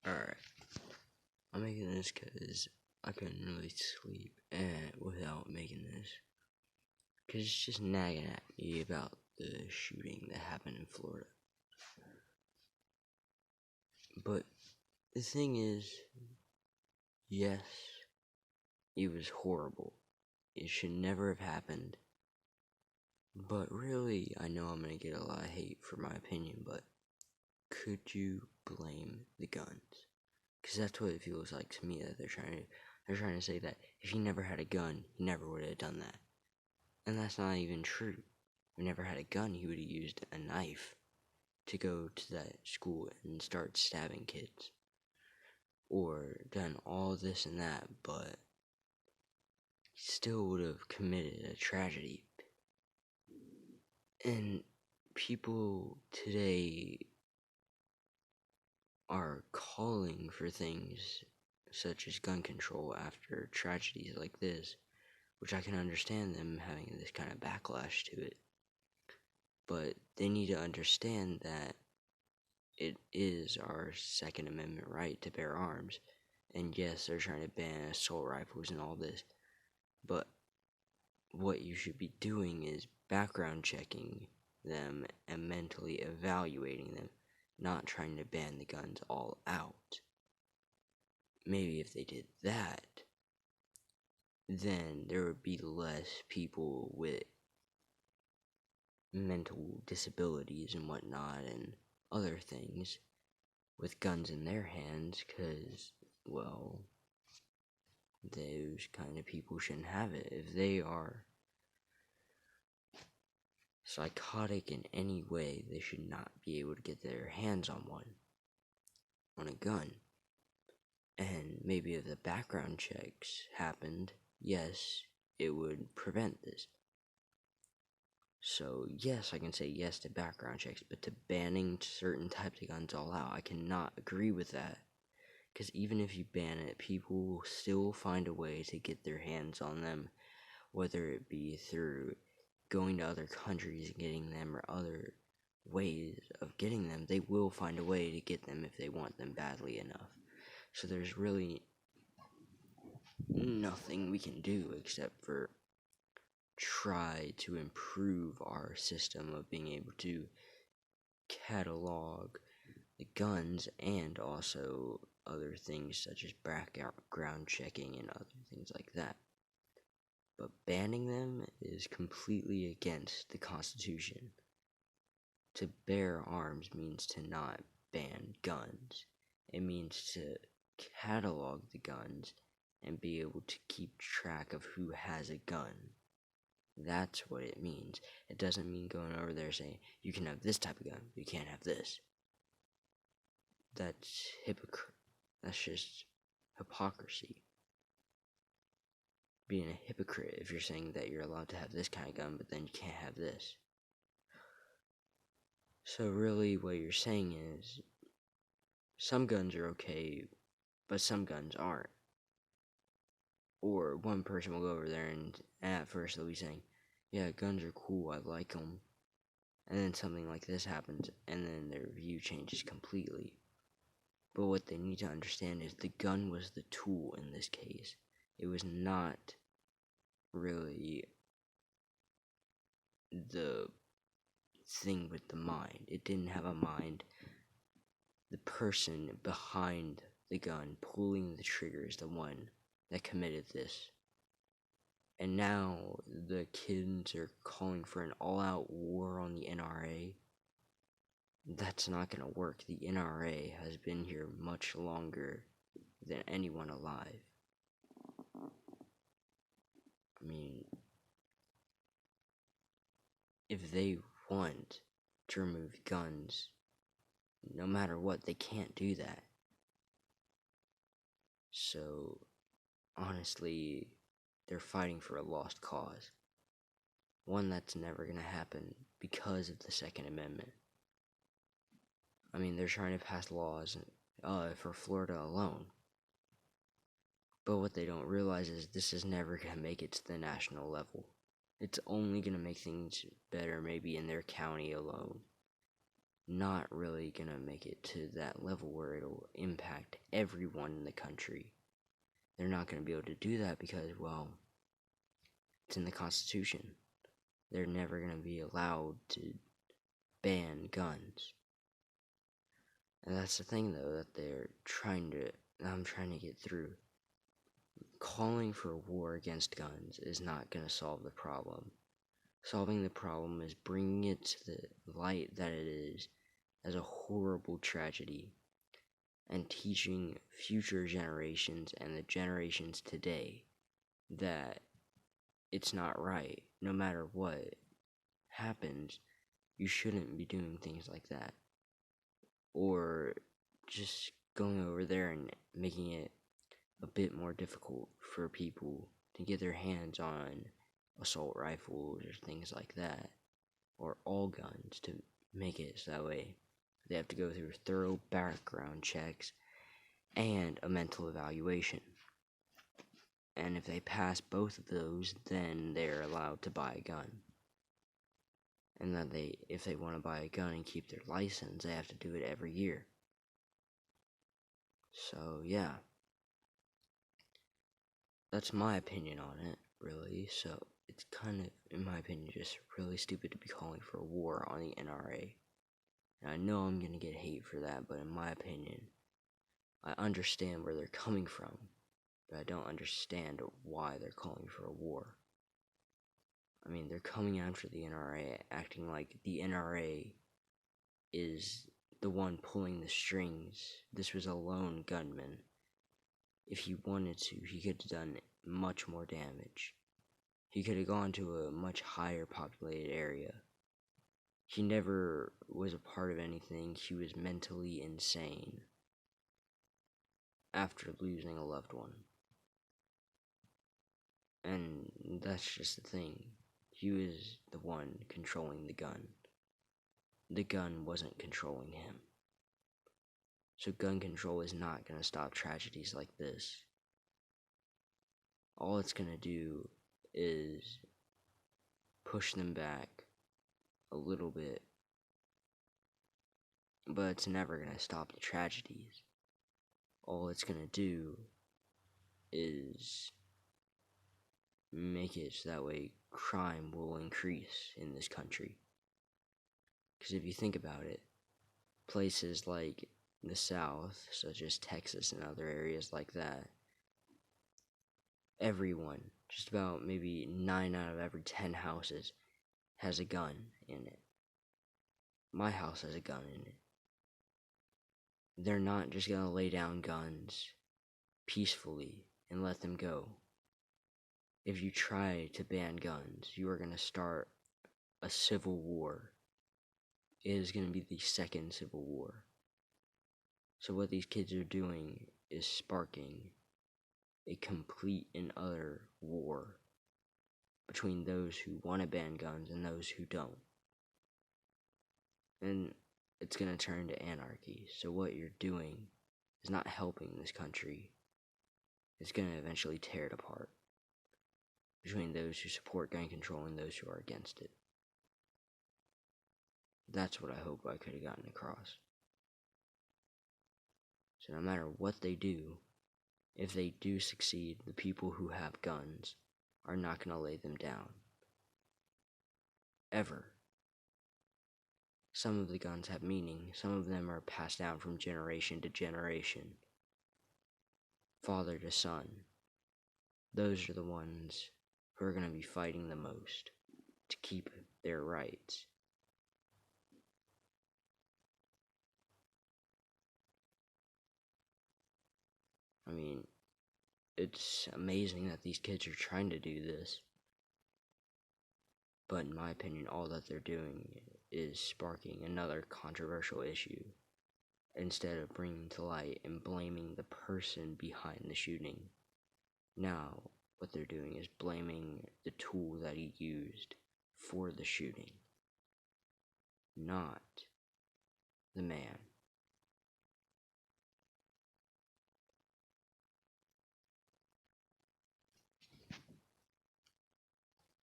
Alright, I'm making this because I couldn't really sleep without making this. Because it's just nagging at me about the shooting that happened in Florida. But the thing is, yes, it was horrible. It should never have happened. But really, I know I'm going to get a lot of hate for my opinion, but could you blame the guns? Because that's what it feels like to me that they're trying to say that if he never had a gun, he never would have done that. And that's not even true. If he never had a gun, he would have used a knife to go to that school and start stabbing kids. Or done all this and that, but he still would have committed a tragedy. And people today are calling for things such as gun control after tragedies like this, which I can understand them having this kind of backlash to it. But they need to understand that it is our Second Amendment right to bear arms. And yes, they're trying to ban assault rifles and all this. But what you should be doing is background checking them and mentally evaluating them, not trying to ban the guns all out. Maybe if they did that, then there would be less people with mental disabilities and whatnot and other things with guns in their hands, because, well, those kind of people shouldn't have it. If they are psychotic in any way, they should not be able to get their hands on a gun. And maybe if the background checks happened, yes, it would prevent this. So, yes, I can say yes to background checks, but to banning certain types of guns all out, I cannot agree with that. Because even if you ban it, people will still find a way to get their hands on them, whether it be through going to other countries and getting them or other ways of getting them. They will find a way to get them if they want them badly enough. So there's really nothing we can do except for try to improve our system of being able to catalog the guns and also other things such as background checking and other things like that. But banning them is completely against the Constitution. To bear arms means to not ban guns. It means to catalog the guns and be able to keep track of who has a gun. That's what it means. It doesn't mean going over there saying, you can have this type of gun, but you can't have this. That's That's just hypocrisy. Being a hypocrite if you're saying that you're allowed to have this kind of gun, but then you can't have this. So really what you're saying is, some guns are okay, but some guns aren't. Or one person will go over there and at first they'll be saying, yeah, guns are cool, I like them. And then something like this happens, and then their view changes completely. But what they need to understand is the gun was the tool in this case. It was not really the thing with the mind. It didn't have a mind. The person behind the gun pulling the trigger is the one that committed this. And now the kids are calling for an all-out war on the NRA. That's not going to work. The NRA has been here much longer than anyone alive. I mean, if they want to remove guns, no matter what, they can't do that. So, honestly, they're fighting for a lost cause. One that's never going to happen because of the Second Amendment. I mean, they're trying to pass laws for Florida alone. But what they don't realize is this is never going to make it to the national level. It's only going to make things better maybe in their county alone. not really gonna make it to that level where it'll impact everyone in the country. They're not gonna be able to do that because, well, it's in the Constitution. They're never gonna be allowed to ban guns. And that's the thing, though, that I'm trying to get through. Calling for a war against guns is not gonna solve the problem. Solving the problem is bringing it to the light that it is as a horrible tragedy, and teaching future generations and the generations today that it's not right. No matter what happens, you shouldn't be doing things like that. Or just going over there and making it a bit more difficult for people to get their hands on assault rifles or things like that, or all guns, to make it so that way they have to go through thorough background checks and a mental evaluation. And if they pass both of those, then they're allowed to buy a gun. And that if they want to buy a gun and keep their license, they have to do it every year. So, yeah. That's my opinion on it, really. So, it's kind of, in my opinion, just really stupid to be calling for a war on the NRA. And I know I'm gonna get hate for that, but in my opinion, I understand where they're coming from, but I don't understand why they're calling for a war. I mean, they're coming after the NRA, acting like the NRA is the one pulling the strings. This was a lone gunman. If he wanted to, he could have done much more damage. He could have gone to a much higher populated area. He never was a part of anything. He was mentally insane after losing a loved one. And that's just the thing. He was the one controlling the gun. The gun wasn't controlling him. So gun control is not going to stop tragedies like this. All it's going to do is push them back a little bit, but it's never going to stop the tragedies. All it's going to do is make it so that way crime will increase in this country. Because if you think about it, places like the South, such as Texas and other areas like that, everyone, just about maybe 9 out of every 10 houses, has a gun in it. My house has a gun in it. They're not just gonna lay down guns peacefully and let them go. If you try to ban guns, you are gonna start a civil war. It is gonna be the second civil war. So what these kids are doing is sparking a complete and utter war between those who want to ban guns and those who don't. And it's going to turn to anarchy. So what you're doing is not helping this country. It's going to eventually tear it apart between those who support gun control and those who are against it. That's what I hope I could have gotten across. So no matter what they do, if they do succeed, the people who have guns are not going to lay them down. Ever. Some of the guns have meaning. Some of them are passed down from generation to generation, father to son. Those are the ones who are going to be fighting the most to keep their rights. I mean, it's amazing that these kids are trying to do this. But in my opinion, all that they're doing is sparking another controversial issue, instead of bringing to light and blaming the person behind the shooting. Now, what they're doing is blaming the tool that he used for the shooting, not the man.